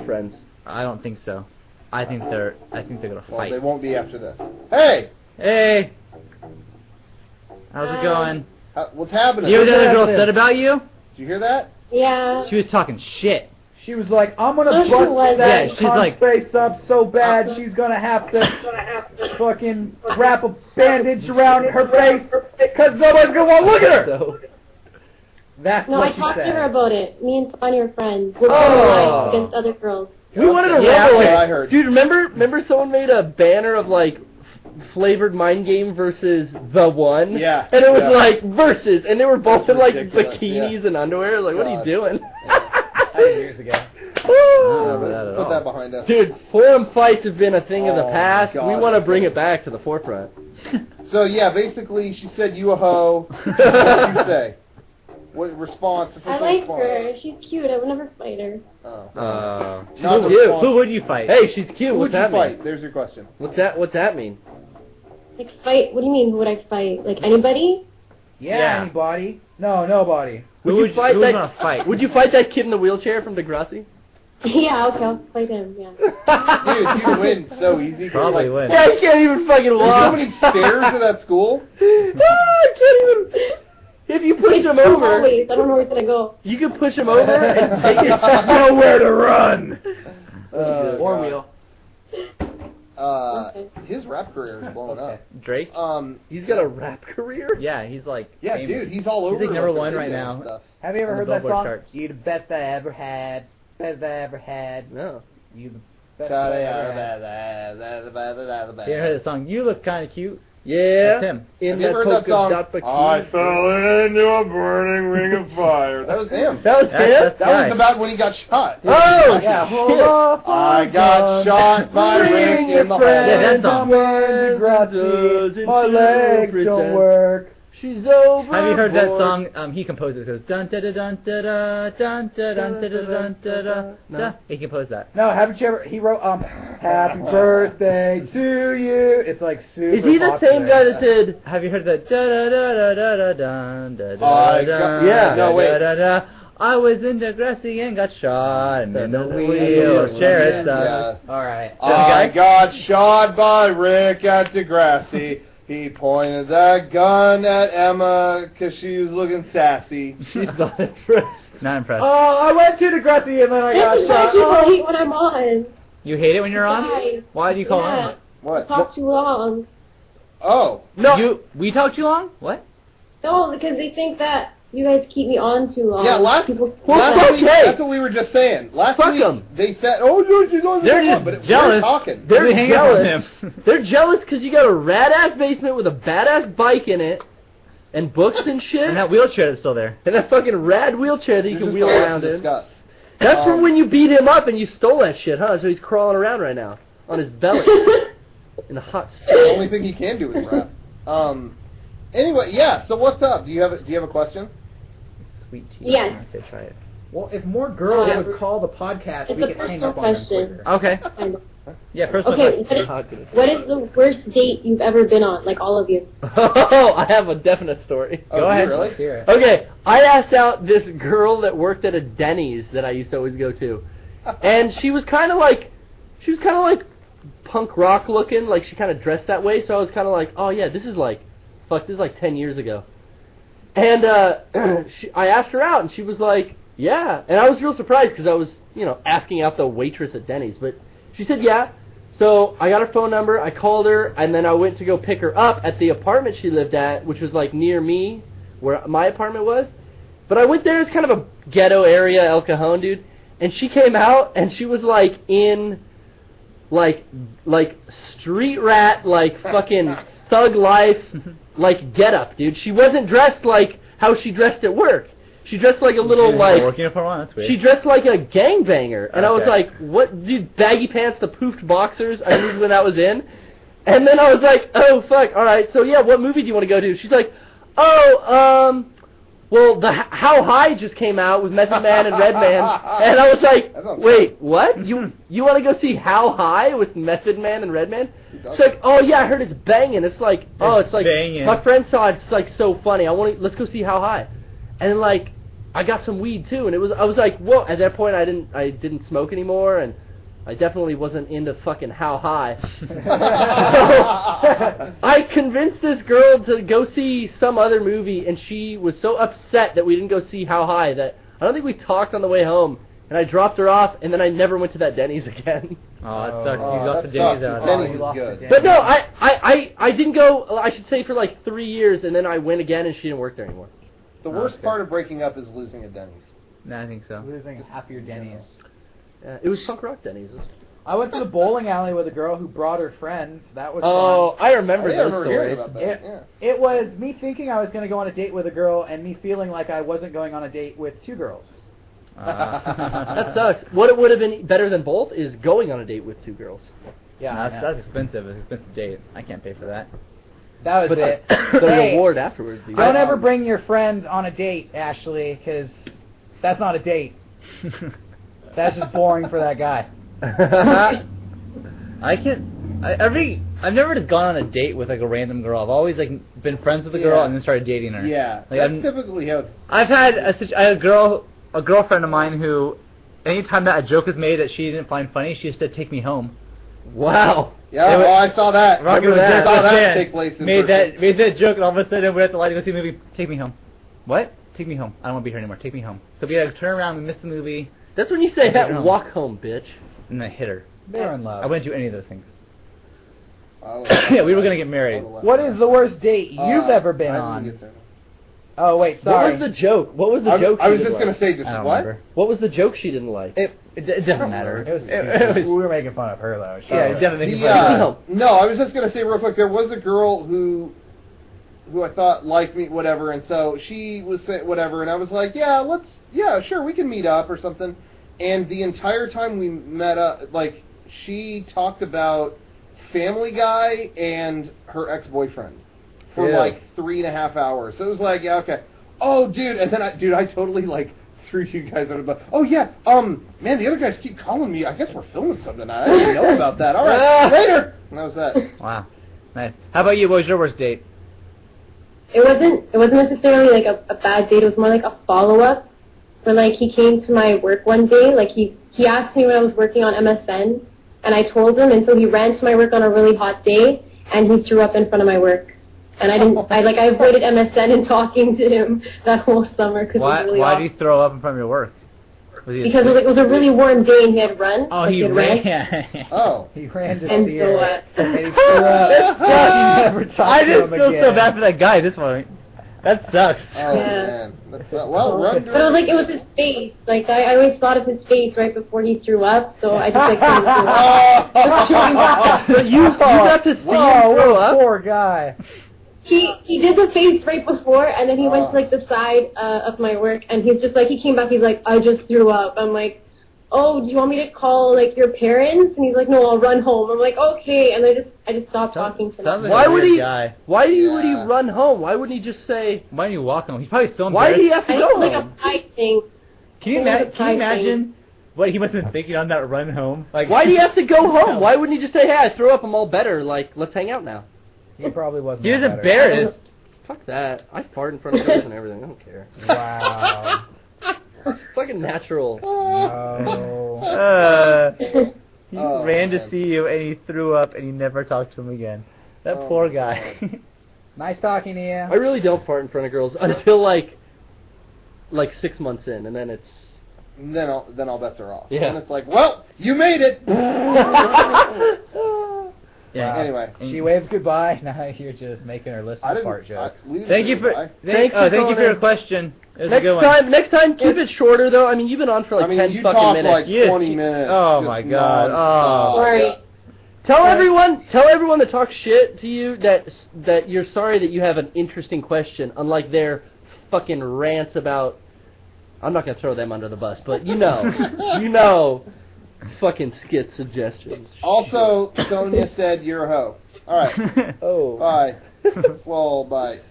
friends. I don't think so. I think they're gonna fight. Well, they won't be after this. Hey! Hey! How's it going? What's happening? You know what the other girl said about you? Did you hear that? Yeah. She was talking shit. She was like, I'm gonna bust that she's like, face up so bad she's gonna have to fucking wrap a bandage around her face because nobody's gonna want to look at her. So, that's no, what I she talked said. to her about it. Me and Funny are friends. Oh. Against other girls. We wanted to Yeah, like, I heard. Dude, remember someone made a banner of like flavored mind game versus the one? Yeah. And it was like versus, and they were both in like ridiculous, bikinis and underwear. Like, what are you doing? Years ago. Put that behind us. Dude, forum fights have been a thing of the past. God. We want to bring it back to the forefront. So, yeah, basically, she said, you a hoe. What did you say? What response? I like her. She's cute. I would never fight her. Oh. Who would you fight? Hey, she's cute. Who What's would you that fight? mean? There's your question. What's that mean? Like, fight? What do you mean, who would I fight? Like, anybody? Yeah, anybody? No, nobody. Would you fight that? Would you fight that kid in the wheelchair from Degrassi? Yeah, okay, I'll fight him, yeah. Dude, you win so easy. Probably win. Yeah, I can't even fucking There's walk. so many stairs to that school. I can't even. If you push him over, Always. I don't know where it's gonna go. you can push him over and take it. Nowhere to run. Or wheel. His rap career is blowing up. Drake? He's got a rap career? Yeah, he's like Yeah, famous. dude, he's all over. He's like number like, one right video now. and stuff. Have you ever On heard the that Billboard song? charts. You the best I ever had. Best I ever had. No. You the best I ever had. You ever heard the song, You Look Kinda Cute? Yeah. That's him. In Have you that ever heard that polka song? dot bikini. I fell into a burning ring of fire. That was him. That was him? That's That was about when he got shot. Oh, Yeah, shit. hold up. I got shot by Rick in the Yeah, head. that song. My legs don't work. She's over. Have you heard that song? He composed it. It goes dun da da dun da da dun da dun da da dun da da. No. He composed that. No, haven't you ever? He wrote Happy Birthday to you. It's like super. Is he the popular. same guy that said? Have you heard that da da da da da da dun da I da got- da? yeah, no, wait. Da da da. I was in Degrassi and got shot and in the Yeah. wheelchair it Yeah. sucks. All right. I got shot by Rick at Degrassi. He pointed that gun at Emma because she was looking sassy. She's not impressed. Not impressed. Oh, I went to Degrassi and then I got This is shot. why people hate when I'm on. You hate it when you're on? Why? Why do you call Yeah. on? What? Talk too long. Oh. No. We talk too long? What? No, because they think that you guys keep me on too long. Yeah, last People week, okay. that's what we were just saying. Last Fuck week, 'em. they said, oh, no, she's on They're the just but jealous. we're talking. They're We hang out with jealous. him. They're jealous because you got a rad-ass basement with a badass bike in it, and books and shit, And that wheelchair that's still there. and that fucking rad wheelchair that you There's can just wheel a lot to around in. discuss. That's from when you beat him up and you stole that shit, huh? So he's crawling around right now on his belly in the hot The sun. only thing he can do is rap. Anyway, yeah. So what's up? Do you have a question? Sweet tea. Yes. Okay, try it. Well, if more girls would call the podcast, It's we a could hang personal up on them question. quicker. Okay. I know. Yeah, personal Okay, question. what is the worst date you've ever been on? Like, all of you. Oh, I have a definite story. Oh, Go ahead. Really? Let's hear it. Okay, I asked out this girl that worked at a Denny's that I used to always go to, and she was kind of like punk rock looking, like she kind of dressed that way. So I was kind of like, oh yeah, this is like 10 years ago. And I asked her out, and she was like, yeah. And I was real surprised because I was, asking out the waitress at Denny's, but she said yeah. So I got her phone number, I called her, and then I went to go pick her up at the apartment she lived at, which was like near me, where my apartment was. But I went there, it's kind of a ghetto area, El Cajon, dude. And she came out, and she was like in, like street rat, like fucking thug life, like get up, dude. She wasn't dressed like how she dressed at work. She dressed like a little like. Working for one. That's weird. She dressed like a gangbanger, and I was Okay. like, "What, dude? Baggy pants, the poofed boxers." I knew when that was in, and then I was like, "Oh fuck! All right, so yeah, what movie do you want to go to?" She's like, "Oh, well, the How High just came out with Method Man and Redman," and I was like, That sounds "Wait, what? You want to go see How High with Method Man and Redman?" It's like, "Oh yeah, I heard it's banging." It's like, "Oh, it's like banging. my friend saw it. It's like so funny. Let's go see How High," and like. I got some weed too, and I was like, whoa. At that point, I didn't smoke anymore, and I definitely wasn't into fucking How High. So I convinced this girl to go see some other movie, and she was so upset that we didn't go see How High that I don't think we talked on the way home. And I dropped her off, and then I never went to that Denny's again. Oh, that sucks. You lost the that Denny's sucks. out. Denny's you is good. lost But no, I didn't go, I should say, for like 3 years, and then I went again, and she didn't work there anymore. The worst Okay. part of breaking up is losing a Denny's. No, I think so. Losing half your Denny's. It was punk rock Denny's. I went to the bowling alley with a girl who brought her friends. That was Oh, I remember I those remember hearing stories. about that. fun. Yeah. It was me thinking I was going to go on a date with a girl and me feeling like I wasn't going on a date with two girls. That sucks. What it would have been better than both is going on a date with two girls. Yeah, No, that's expensive. It's an expensive date. I can't pay for that. that was But it. the Hey, reward afterwards. Would be don't better. ever bring your friend on a date, Ashley, because that's not a date. That's just boring for that guy. I can't. I've never just gone on a date with like a random girl. I've always like been friends with a girl Yeah. and then started dating her. Yeah, Like, that's I'm- typically how it's... I had a girlfriend of mine who, anytime that a joke is made that she didn't find funny, she just said, "Take me home." Wow. Yeah, It was- I saw that. Rocket Remember was that? just I saw a that fan. take place in made person. that joke, and all of a sudden we're at the light to go see a movie. Take me home. What? Take me home. I don't want to be here anymore. Take me home. So we had to turn around. We missed the movie, That's when you say I don't that. know. Walk home, bitch. and I hit her. They're in love. I wouldn't do any of those things. Oh, Yeah, we were gonna get married. What is the worst date you've ever been I didn't on? get there. Oh, wait, What sorry. was the joke? What was the I joke? I was she just didn't going like? to say this. I don't What? remember. What was the joke she didn't like? It doesn't matter. It was, It we were making fun of her, though. She yeah, was- it definitely. The, makes me feel No. no, I was just going to say real quick, there was a girl who I thought liked me, whatever, and so she was saying whatever, and I was like, yeah, sure, we can meet up or something. And the entire time we met up, like, she talked about Family Guy and her ex-boyfriend for Really? like 3.5 hours. So it was like, yeah, okay. Oh, dude, and then I totally, like, threw you guys under the bus. Oh, yeah, man, the other guys keep calling me. I guess we're filming something tonight. I didn't know about that. All right, later. And that was that. Wow, nice. How about you? What was your worst date? It wasn't necessarily like a bad date. It was more like a follow-up. Where like he came to my work one day, like he asked me when I was working on MSN, and I told him, and so he ran to my work on a really hot day, and he threw up in front of my work. And I avoided MSN and talking to him that whole summer because it was really Why awful. did you throw up in front of your work? Because it was a really warm day and he had run. Oh, like, he had ran. Oh. He ran to And see so, her, and he threw up. He never talked I to just him feel again. so bad for that guy at this point. That sucks. Oh, Yeah. man. Well, run. But it was his face. Like I always thought of his face right before he threw up, so I just like couldn't throw up. But you got to see him Whoa, throw what a up? poor guy. He did the face right before, and then he went to like the side of my work, and he's just like he came back. He's like, I just threw up. I'm like, oh, do you want me to call like your parents? And he's like, no, I'll run home. I'm like, okay, and I just stopped talking to Sounds him. like Why a would weird he? Guy. Why would he Yeah. run home? Why wouldn't he just say? Why don't you walk home? He's probably so Why embarrassed. did he have to I go think like a home? pride thing. Can you, It was a can you pride imagine what he must have been thinking on that run home? Like, Why do you have to go home? Why wouldn't he just say, "Hey, I threw up. I'm all better. Like, let's hang out now." He probably wasn't. He was that better. embarrassed. Fuck that. I fart in front of girls and everything. I don't care. Wow. It's fucking natural. No. He Oh, ran to man. see you and he threw up and you never talked to him again. That Oh, poor my guy. Nice talking to you. I really don't fart in front of girls until like 6 months in, and then it's And then all bets are off. Yeah. And it's like, well, you made it. Yeah. Anyway. She waves goodbye. Now you're just making her listen I to didn't. fart jokes. we didn't Thank say you for goodbye. Thanks for thank you calling for your in. question. It was a good Next one. time, keep it shorter though. I mean, you've been on for like I mean, 10 you fucking talked minutes. like Yes, 20 you- minutes. oh just my God. nonstop. Sorry. Tell everyone that talks shit to you that you're sorry that you have an interesting question, unlike their fucking rants about. I'm not gonna throw them under the bus, but you know, fucking skit suggestions. Also, Sonia said you're a hoe. All right. Oh. Bye. Well, bye.